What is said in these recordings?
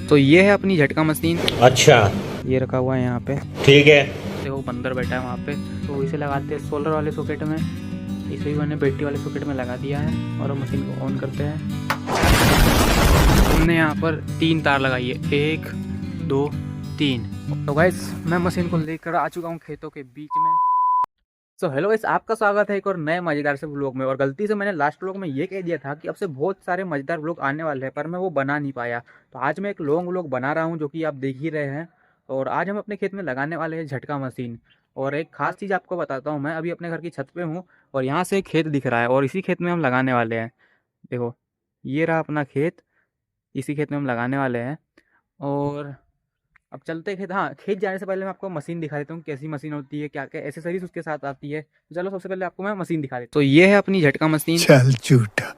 तो ये है अपनी झटका मशीन। अच्छा, ये रखा हुआ है यहाँ पे, ठीक है। देखो बंदर बैठा है वहाँ पे। तो इसे लगाते हैं सोलर वाले सॉकेट में, इसे भी मैंने बैटरी वाले सॉकेट में लगा दिया है और मशीन को ऑन करते हैं। हमने यहाँ पर 3 तार लगाई है, 1 2 3। तो गाइस मैं मशीन को लेकर आ चुका हूँ खेतों के बीच में। सो हेलो गाइस, आपका स्वागत है एक और नए मज़ेदार से व्लॉग में। और गलती से मैंने लास्ट व्लॉग में ये कह दिया था कि अब से बहुत सारे मज़ेदार व्लॉग आने वाले हैं, पर मैं वो बना नहीं पाया। तो आज मैं एक लॉन्ग व्लॉग बना रहा हूँ जो कि आप देख ही रहे हैं। और आज हम अपने खेत में लगाने वाले हैं झटका मशीन। और एक खास चीज़ आपको बताता हूँ, मैं अभी अपने घर की छत पे हूँ और यहाँ से खेत दिख रहा है और इसी खेत में हम लगाने वाले हैं। देखो ये रहा अपना खेत, इसी खेत में हम लगाने वाले हैं। और अब चलते खेत। हाँ, खेत जाने से पहले मैं आपको मशीन दिखा देता हूँ, कैसी मशीन होती है, क्या क्या एसेसरीज उसके साथ आती है। तो चलो सबसे पहले आपको मैं मशीन दिखा देता हूँ। तो ये है अपनी झटका मशीन। चल झूठा।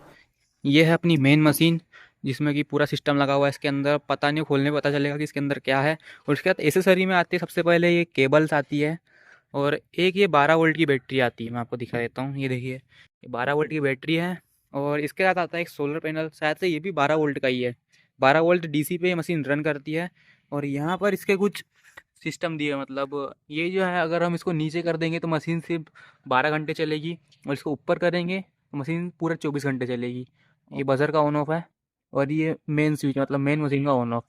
ये है अपनी मेन मशीन जिसमें कि पूरा सिस्टम लगा हुआ है इसके अंदर। पता नहीं, खोलने में पता चलेगा कि इसके अंदर क्या है। और उसके बाद एसेसरी में आती है सबसे पहले ये केबल्स आती है और एक ये 12 वोल्ट की बैटरी आती है। मैं आपको दिखा देता हूँ, ये देखिए ये 12 वोल्ट की बैटरी है। और इसके साथ आता है एक सोलर पैनल, शायद से ये भी 12 वोल्ट का ही है। 12 वोल्ट डीसी पे ये मशीन रन करती है। और यहाँ पर इसके कुछ सिस्टम दिए, मतलब ये जो है अगर हम इसको नीचे कर देंगे तो मशीन सिर्फ 12 घंटे चलेगी, और इसको ऊपर करेंगे तो मशीन पूरा 24 घंटे चलेगी। ये बजर का ऑन ऑफ है और ये मेन स्विच, मतलब मेन मशीन का ऑन ऑफ।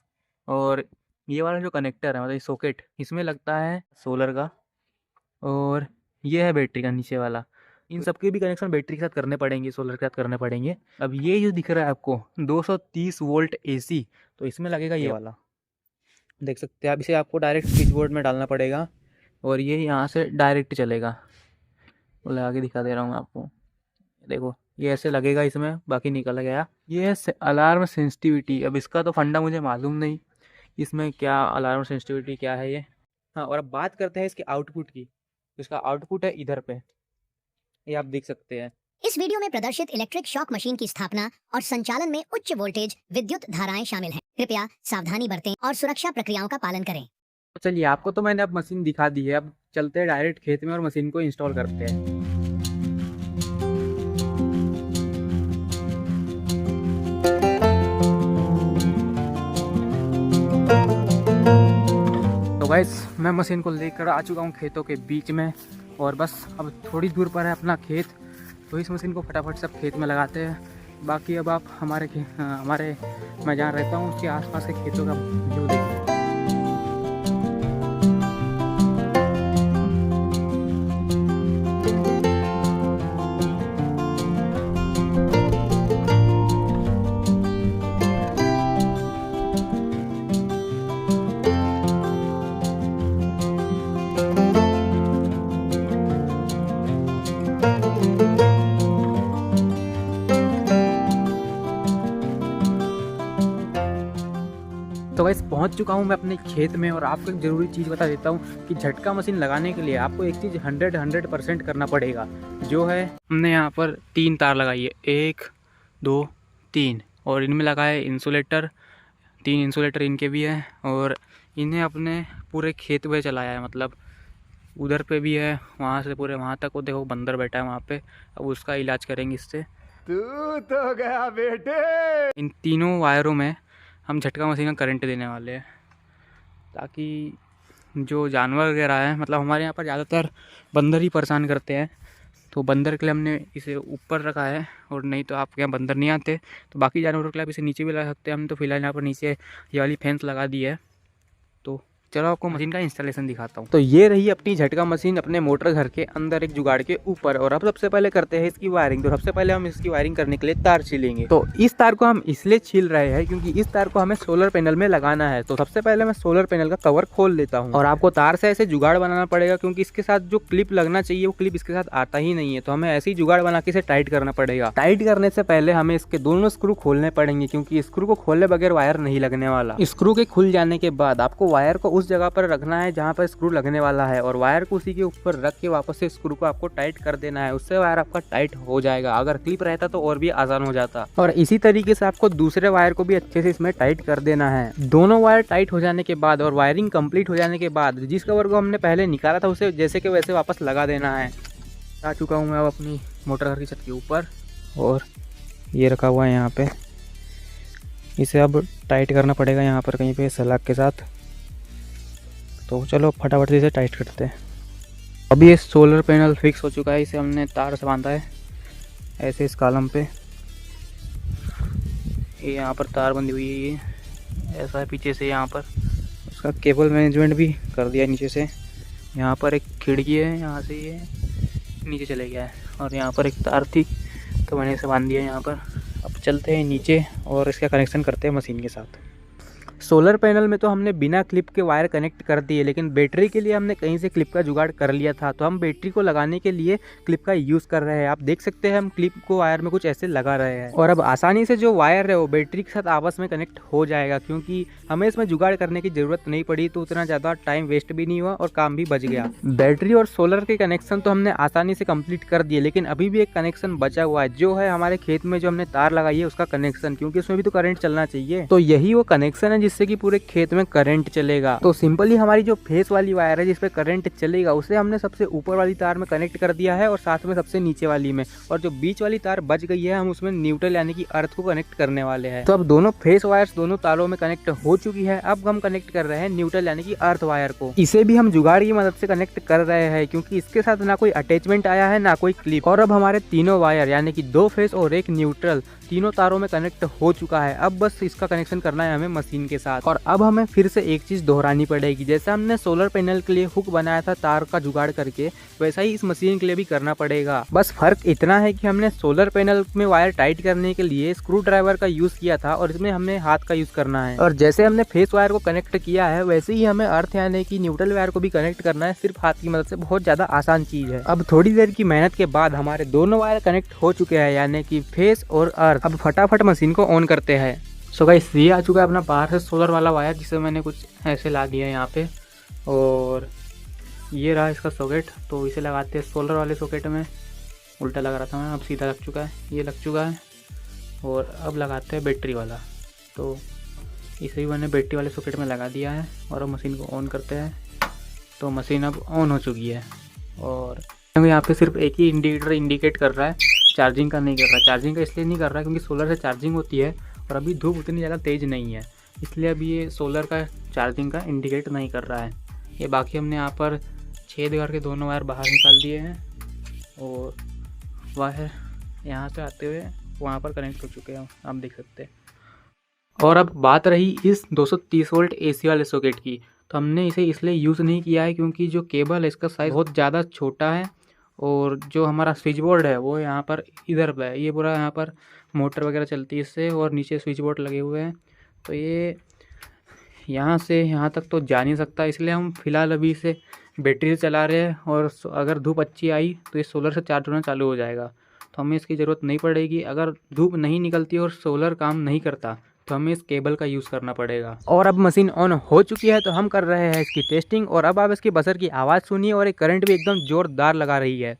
और ये वाला जो कनेक्टर है, मतलब ये सॉकेट, इसमें लगता है सोलर का। और ये है बैटरी का नीचे वाला। इन सबके भी कनेक्शन बैटरी के साथ करने पड़ेंगे, सोलर के साथ करने पड़ेंगे। अब ये जो दिख रहा है आपको 230 वोल्ट एसी, तो इसमें लगेगा ये वाला, देख सकते हैं आप। इसे आपको डायरेक्ट स्विच बोर्ड में डालना पड़ेगा और ये यहाँ से डायरेक्ट चलेगा। वो लगा के दिखा दे रहा हूँ मैं आपको, देखो ये ऐसे लगेगा इसमें, बाकी निकल गया। ये है अलार्म सेंसिटिविटी। अब इसका तो फंडा मुझे मालूम नहीं, इसमें क्या अलार्म सेंसिटिविटी क्या है ये। हाँ, और अब बात करते हैं इसके आउटपुट की। इसका आउटपुट है इधर पे, ये आप देख सकते हैं। इस वीडियो में प्रदर्शित इलेक्ट्रिक शॉक मशीन की स्थापना और संचालन में उच्च वोल्टेज विद्युत धाराएं शामिल हैं। कृपया सावधानी बरतें और सुरक्षा प्रक्रियाओं का पालन करें। तो चलिए, आपको तो मैंने अब मशीन दिखा दी है, अब चलते हैं डायरेक्ट खेत में और मशीन को इंस्टॉल करते हैं। तो गाइस मैं मशीन को लेकर आ चुका हूँ खेतों के बीच में और बस अब थोड़ी दूर पर है अपना खेत। तो इस मशीन को फटाफट सब खेत में लगाते हैं। बाकी अब आप हमारे मैं जहाँ रहता हूँ उसके आसपास के खेतों का व्यू देखिए। तो गाइस पहुंच चुका हूं मैं अपने खेत में और आपको एक ज़रूरी चीज़ बता देता हूं कि झटका मशीन लगाने के लिए आपको एक चीज़ 100% करना पड़ेगा, जो है हमने यहाँ पर 3 तार लगाई है, 1 2 3। और इनमें लगा है इंसुलेटर, 3 इंसुलेटर इनके भी हैं। और इन्हें अपने पूरे खेत में चलाया है, मतलब उधर पे भी है, वहाँ से पूरे वहाँ तक। वो देखो बंदर बैठा है वहाँ पे, अब उसका इलाज करेंगे इससे। तू तो गया बेटे। इन तीनों वायरों में हम झटका मशीन का करंट देने वाले हैं, ताकि जो जानवर वगैरह है, मतलब हमारे यहाँ पर ज़्यादातर बंदर ही परेशान करते हैं, तो बंदर के लिए हमने इसे ऊपर रखा है। और नहीं तो आपके यहाँ बंदर नहीं आते तो बाकी जानवरों के लिए आप इसे नीचे भी लगा सकते हैं। हम तो फिलहाल यहाँ पर नीचे ये वाली फेंस लगा दी है। तो चलो आपको मशीन का इंस्टॉलेशन दिखाता हूँ। तो ये रही अपनी झटका मशीन अपने मोटर घर के अंदर एक जुगाड़ के ऊपर। और अब सबसे पहले करते हैं इसकी वायरिंग। तो सबसे पहले हम इसकी वायरिंग करने के लिए तार छीलेंगे। तो इस तार को हम इसलिए छील रहे हैं क्योंकि इस तार को हमें सोलर पैनल में लगाना है। तो सबसे पहले मैं सोलर पैनल का कवर खोल लेता हूँ। और आपको तार से ऐसे जुगाड़ बनाना पड़ेगा क्योंकि इसके साथ जो क्लिप लगना चाहिए वो क्लिप इसके साथ आता ही नहीं है। तो हमें ऐसी जुगाड़ बना के इसे टाइट करना पड़ेगा। टाइट करने से पहले हमें इसके दोनों स्क्रू खोलने पड़ेंगे क्योंकि स्क्रू को खोलने बगैर वायर नहीं लगने वाला। स्क्रू के खुल जाने के बाद आपको वायर को उस जगह पर रखना है जहाँ पर स्क्रू लगने वाला है और वायर को उसी के ऊपर रख के वापस से स्क्रू को आपको टाइट कर देना है। उससे वायर आपका टाइट हो जाएगा। अगर क्लिप रहता तो और भी आसान हो जाता। और इसी तरीके से आपको दूसरे वायर को भी अच्छे से इसमें टाइट कर देना है। दोनों वायर टाइट हो जाने के बाद और वायरिंग कंप्लीट हो जाने के बाद जिस कवर को हमने पहले निकाला था उसे जैसे कि वैसे वापस लगा देना है। आ चुका हूँ मैं अब अपनी मोटर घर की छत के ऊपर और ये रखा हुआ है यहाँ पे। इसे अब टाइट करना पड़ेगा यहाँ पर कहीं पे सलाख के साथ। तो चलो फटाफट से इसे टाइट करते हैं। अभी ये सोलर पैनल फिक्स हो चुका है, इसे हमने तार से बांधा है ऐसे इस कॉलम पे। ये यहाँ पर तार बंधी हुई है, ये ऐसा है पीछे से। यहाँ पर उसका केबल मैनेजमेंट भी कर दिया नीचे से। यहाँ पर एक खिड़की है, यहाँ से ये नीचे चले गया है, और यहाँ पर एक तार थी तो मैंने इसे बांध दिया यहाँ पर। अब चलते हैं नीचे और इसका कनेक्शन करते हैं मशीन के साथ। सोलर पैनल में तो हमने बिना क्लिप के वायर कनेक्ट कर दिए, लेकिन बैटरी के लिए हमने कहीं से क्लिप का जुगाड़ कर लिया था, तो हम बैटरी को लगाने के लिए क्लिप का यूज़ कर रहे हैं। आप देख सकते हैं हम क्लिप को वायर में कुछ ऐसे लगा रहे हैं, और अब आसानी से जो वायर है वो बैटरी के साथ आपस में कनेक्ट हो जाएगा, क्योंकि हमें इसमें जुगाड़ करने की ज़रूरत नहीं पड़ी। तो उतना ज़्यादा टाइम वेस्ट भी नहीं हुआ और काम भी बच गया। बैटरी और सोलर के कनेक्शन तो हमने आसानी से कंप्लीट कर दिए, लेकिन अभी भी एक कनेक्शन बचा हुआ है, जो है हमारे खेत में जो हमने तार लगाई है उसका कनेक्शन, क्योंकि उसमें भी तो करंट चलना चाहिए। तो यही वो कनेक्शन है जिससे कि पूरे खेत में करंट चलेगा। तो सिंपली हमारी जो फेस वाली वायर है जिसपे करंट चलेगा उसे हमने सबसे ऊपर वाली तार में कनेक्ट कर दिया है, और साथ में सबसे नीचे वाली में, और जो बीच वाली तार बच गई है हम उसमें न्यूट्रल यानी कि अर्थ को कनेक्ट करने वाले हैं। तो अब दोनों फेस वायर्स दोनों तारों में कनेक्ट हो चुकी है। अब हम कनेक्ट कर रहे हैं न्यूट्रल यानी कि अर्थ वायर को। इसे भी हम जुगाड़ की मदद से कनेक्ट कर रहे हैं, क्योंकि इसके साथ ना कोई अटैचमेंट आया है ना कोई क्लिप। और अब हमारे तीनों वायर यानी कि 2 फेस और 1 न्यूट्रल तीनों तारों में कनेक्ट हो चुका है। अब बस इसका कनेक्शन करना है हमें मशीन के साथ। और अब हमें फिर से एक चीज़ दोहरानी पड़ेगी, जैसे हमने सोलर पैनल के लिए हुक बनाया था तार का जुगाड़ करके, वैसा ही इस मशीन के लिए भी करना पड़ेगा। बस फर्क इतना है कि हमने सोलर पैनल में वायर टाइट करने के लिए स्क्रू ड्राइवर का यूज़ किया था, और इसमें हमने हाथ का यूज़ करना है। और जैसे हमने फेस वायर को कनेक्ट किया है वैसे ही हमें अर्थ यानी कि न्यूट्रल वायर को भी कनेक्ट करना है, सिर्फ हाथ की मदद से। बहुत ज़्यादा आसान चीज़ है। अब थोड़ी देर की मेहनत के बाद हमारे दोनों वायर कनेक्ट हो चुके हैं, यानी कि फेस और अर्थ। अब फटाफट मशीन को ऑन करते हैं। सो गाइस, ये आ चुका है अपना बाहर से सोलर वाला वायर, जिसे मैंने कुछ ऐसे ला दिया है यहाँ पे, और ये रहा इसका सॉकेट। तो इसे लगाते हैं सोलर वाले सॉकेट में। उल्टा लगा रहा था मैं, अब सीधा लग चुका है, ये लग चुका है। और अब लगाते हैं बैटरी वाला। तो इसे भी मैंने बैटरी वाले सॉकेट में लगा दिया है, और अब मशीन को ऑन करते हैं। तो मशीन अब ऑन हो चुकी है, और यहाँ पे सिर्फ एक ही इंडिकेटर इंडिकेट कर रहा है, चार्जिंग का नहीं कर रहा। चार्जिंग का इसलिए नहीं कर रहा क्योंकि सोलर से चार्जिंग होती है, और अभी धूप उतनी ज़्यादा तेज़ नहीं है, इसलिए अभी ये सोलर का चार्जिंग का इंडिकेट नहीं कर रहा है। ये बाकी हमने यहाँ पर छेद करके दोनों वायर बाहर निकाल दिए हैं, और वायर यहाँ से आते हुए वहाँ पर कनेक्ट हो चुके हैं, आप देख सकते हैं। और अब बात रही इस 230 वोल्ट AC वाले सॉकेट की, तो हमने इसे इसलिए यूज़ नहीं किया है क्योंकि जो केबल है इसका साइज़ बहुत ज़्यादा छोटा है, और जो हमारा स्विच बोर्ड है वो यहाँ पर इधर पे है। ये पूरा यहाँ पर मोटर वगैरह चलती है इससे, और नीचे स्विच बोर्ड लगे हुए हैं, तो ये यहाँ से यहाँ तक तो जा नहीं सकता। इसलिए हम फ़िलहाल अभी इसे बैटरी से चला रहे हैं, और अगर धूप अच्छी आई तो ये सोलर से चार्ज होना चालू हो जाएगा, तो हमें इसकी ज़रूरत नहीं पड़ेगी। अगर धूप नहीं निकलती और सोलर काम नहीं करता तो हमें इस केबल का यूज़ करना पड़ेगा। और अब मशीन ऑन हो चुकी है, तो हम कर रहे हैं इसकी टेस्टिंग। और अब आप इसकी बजर की आवाज़ सुनिए, और एक करंट भी एकदम ज़ोरदार लगा रही है।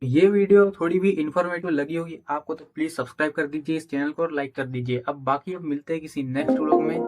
ये वीडियो थोड़ी भी इन्फॉर्मेटिव लगी होगी आपको तो प्लीज़ सब्सक्राइब कर दीजिए इस चैनल को, और लाइक कर दीजिए। अब बाकी अब मिलते हैं किसी नेक्स्ट व्लॉग में।